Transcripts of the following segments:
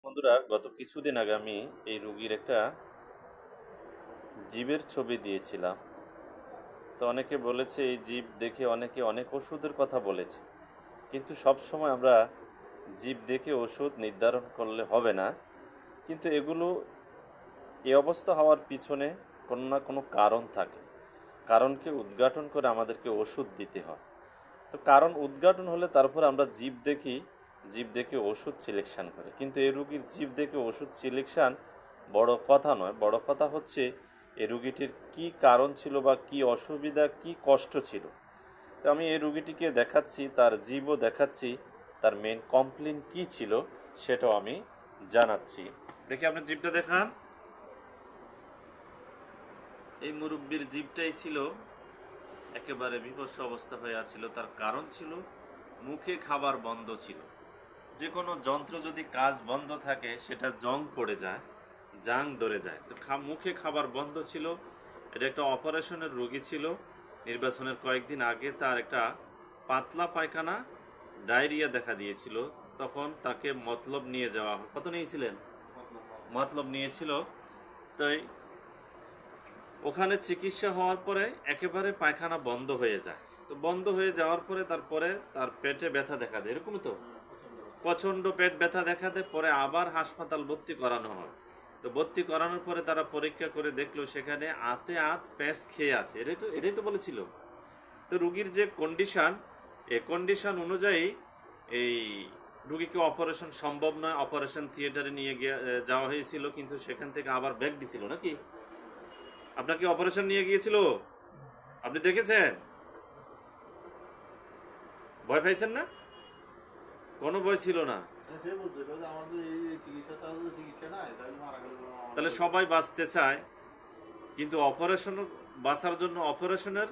বন্ধুরা, গত কিছুদিন আগে আমি এই রুগীর একটা জীবের ছবি দিয়েছিলাম। তো অনেকে বলেছে এই জীব দেখে অনেকে অনেক ওষুধের কথা বলেছে, কিন্তু সব সময় আমরা জীব দেখে ওষুধ নির্ধারণ করলে হবে না। কিন্তু এগুলো এই অবস্থা হওয়ার পিছনে কোনো না কোনো কারণ থাকে। কারণকে উদ্ঘাটন করে আমাদেরকে ওষুধ দিতে হয়। তো কারণ উদ্ঘাটন হলে তারপর আমরা জীব দেখি, জীব দেখে ওষুধ সিলেকশান করে। কিন্তু এই রুগীর জীব দেখে ওষুধ সিলেকশান বড় কথা নয়, বড় কথা হচ্ছে এই রুগীটির কী কারণ ছিল বা কী অসুবিধা, কী কষ্ট ছিল। তো আমি এই রুগীটিকে দেখাচ্ছি, তার জীবও দেখাচ্ছি, তার মেন কমপ্লেন কী ছিল সেটাও আমি জানাচ্ছি। দেখি আপনার জীবটা দেখান। এই মুরব্বীর জীবটাই ছিল একেবারে বিভৎস অবস্থা হয়ে আছিল। তার কারণ ছিল মুখে খাবার বন্ধ ছিল। যে কোনো যন্ত্র যদি কাজ বন্ধ থাকে সেটা জং পড়ে যায়, জাং ধরে যায়। তো মুখে খাবার বন্ধ ছিল। এটা একটা অপারেশনের রোগী ছিল। নির্বাচনের কয়েকদিন আগে তার একটা পাতলা পায়খানা, ডায়রিয়া দেখা দিয়েছিল। তখন তাকে মতলব নিয়ে যাওয়া হয়। কত নিয়েছিলেন? মতলব নিয়েছিল। তাই ওখানে চিকিৎসা হওয়ার পরে একেবারে পায়খানা বন্ধ হয়ে যায়। তো বন্ধ হয়ে যাওয়ার পরে তারপরে তার পেটে ব্যথা দেখা দেয়, এরকম তো প্রচণ্ড পেট ব্যথা দেখা দেয়। পরে আবার হাসপাতাল ভর্তি করানো হয়। তো ভর্তি করানোর পরে তারা পরীক্ষা করে দেখলো সেখানে আতে আত প্যাঁচ খেয়ে আছে। এটাই তো বলেছিল। তো রুগীর যে কন্ডিশন, এই কন্ডিশন অনুযায়ী এই রুগীকে অপারেশন সম্ভব নয়। অপারেশন থিয়েটারে নিয়ে যাওয়া হয়েছিল, কিন্তু সেখান থেকে আবার ব্যাক দিছিল নাকি? আপনাকে অপারেশন নিয়ে গিয়েছিল, আপনি দেখেছেন? ভয় পাইছেন না? কোনো ভয় ছিল না। তাহলে সবাই বাঁচতে চায়, কিন্তু অপারেশন বাঁচার জন্য অপারেশনের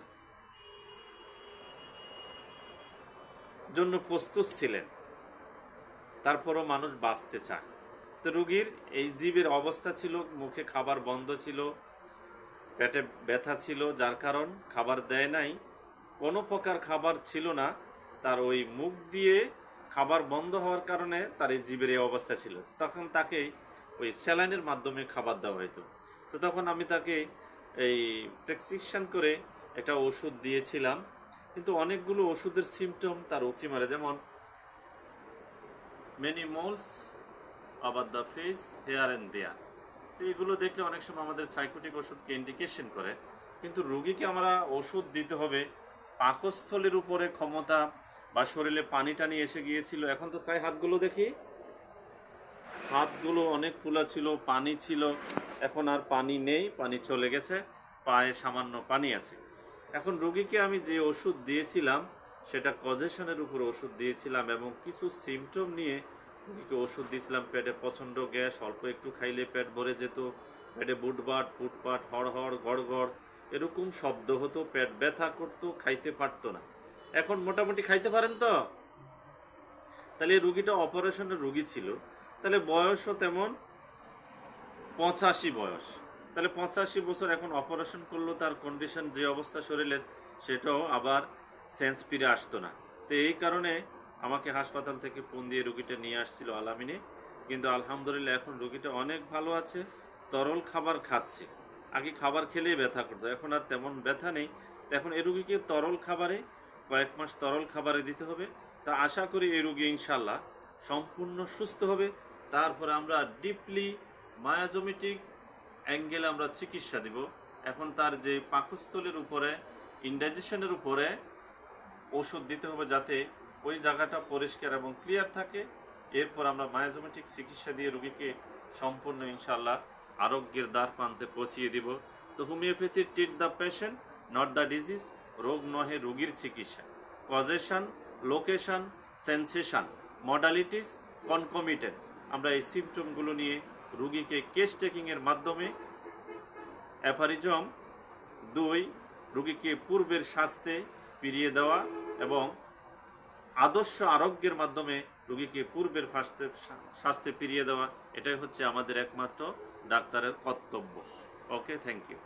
জন্য প্রস্তুত ছিলেন, তারপরও মানুষ বাঁচতে চায়। তো রুগীর এই জীবের অবস্থা ছিল, মুখে খাবার বন্ধ ছিল, পেটে ব্যথা ছিল, যার কারণ খাবার দেয় নাই, কোনো প্রকার খাবার ছিল না। তার ওই মুখ দিয়ে খাবার বন্ধ হওয়ার কারণে তার এই জীবের এই অবস্থা ছিল। তখন তাকে ওই স্যালাইনের মাধ্যমে খাবার দেওয়া হতো। তো তখন আমি তাকে এই প্রেসক্রিপশন করে একটা ওষুধ দিয়েছিলাম। কিন্তু অনেকগুলো ওষুধের সিমটম তার উঁকি মারে, যেমন মেনি মোলস আবার দ্য ফেস হেয়ার অ্যান্ড দেয়ার। তো এগুলো দেখলে অনেক সময় আমাদের সাইকোটিক ওষুধকে ইন্ডিকেশন করে। কিন্তু রুগীকে আমরা ওষুধ দিতে হবে পাকস্থলীর উপরে ক্ষমতা বা শরীরে পানি টানি এসে গিয়েছিল। এখন তো চাই হাতগুলো দেখি, হাতগুলো অনেক ফুলা ছিল, পানি ছিল। এখন আর পানি নেই, পানি চলে গেছে, পায়ে সামান্য পানি আছে। এখন রুগীকে আমি যে ওষুধ দিয়েছিলাম সেটা কজেশনের উপর ওষুধ দিয়েছিলাম, এবং কিছু সিমটম নিয়ে রুগীকে ওষুধ দিয়েছিলাম। পেটে প্রচণ্ড গ্যাস, অল্প একটু খাইলে পেট ভরে যেত, পেটে বুটবাট ফুটপাট হড়হড় গড়গড় এরকম শব্দ হতো, পেট ব্যথা করতো, খাইতে পারতো না। এখন মোটামুটি খাইতে পারেন তো? তাহলে এই রুগীটা অপারেশনের রুগী ছিল। তাহলে বয়সও তেমন 85 বয়স। তাহলে 85 বছর, এখন অপারেশন করলো, তার কন্ডিশন যে অবস্থা শরীরের, সেটাও আবার সেন্স ফিরে আসতো না। তো এই কারণে আমাকে হাসপাতাল থেকে ফোন দিয়ে রুগীটা নিয়ে আসছিল আলামিনে। কিন্তু আলহামদুলিল্লাহ এখন রুগীটা অনেক ভালো আছে, তরল খাবার খাচ্ছে। আগে খাবার খেলেই ব্যথা করতো, এখন আর তেমন ব্যথা নেই। তো এখন এই রুগীকে তরল খাবারে, কয়েক মাস তরল খাবারে দিতে হবে। তা আশা করি এই রুগী ইনশাল্লাহ সম্পূর্ণ সুস্থ হবে। তারপরে আমরা ডিপলি মায়াজোমেটিক অ্যাঙ্গেলে আমরা চিকিৎসা দিব। এখন তার যে পাকস্থলীর উপরে, ইনডাইজেশনের উপরে ওষুধ দিতে হবে, যাতে ওই জায়গাটা পরিষ্কার এবং ক্লিয়ার থাকে। এরপর আমরা মায়াজোমেটিক চিকিৎসা দিয়ে রুগীকে সম্পূর্ণ ইনশাল্লাহ আরোগ্যের দ্বার প্রান্তে পৌঁছিয়ে দিব। তো homeopathy treat the patient not the disease, রোগ নহে রোগীর চিকিৎসা। কজেশন, লোকেশন, সেন্সেশন, মডালিটিস, কনকমিটেন্স, আমরা এই সিমটমগুলো নিয়ে রুগীকে কেস টেকিংয়ের মাধ্যমে অ্যাপারিজম 2 রুগীকে পূর্বের স্বাস্থ্যে ফিরিয়ে দেওয়া এবং আদর্শ আরোগ্যের মাধ্যমে রুগীকে পূর্বের স্বাস্থ্যে ফিরিয়ে দেওয়া, এটাই হচ্ছে আমাদের একমাত্র ডাক্তারের কর্তব্য। ওকে, থ্যাংক ইউ।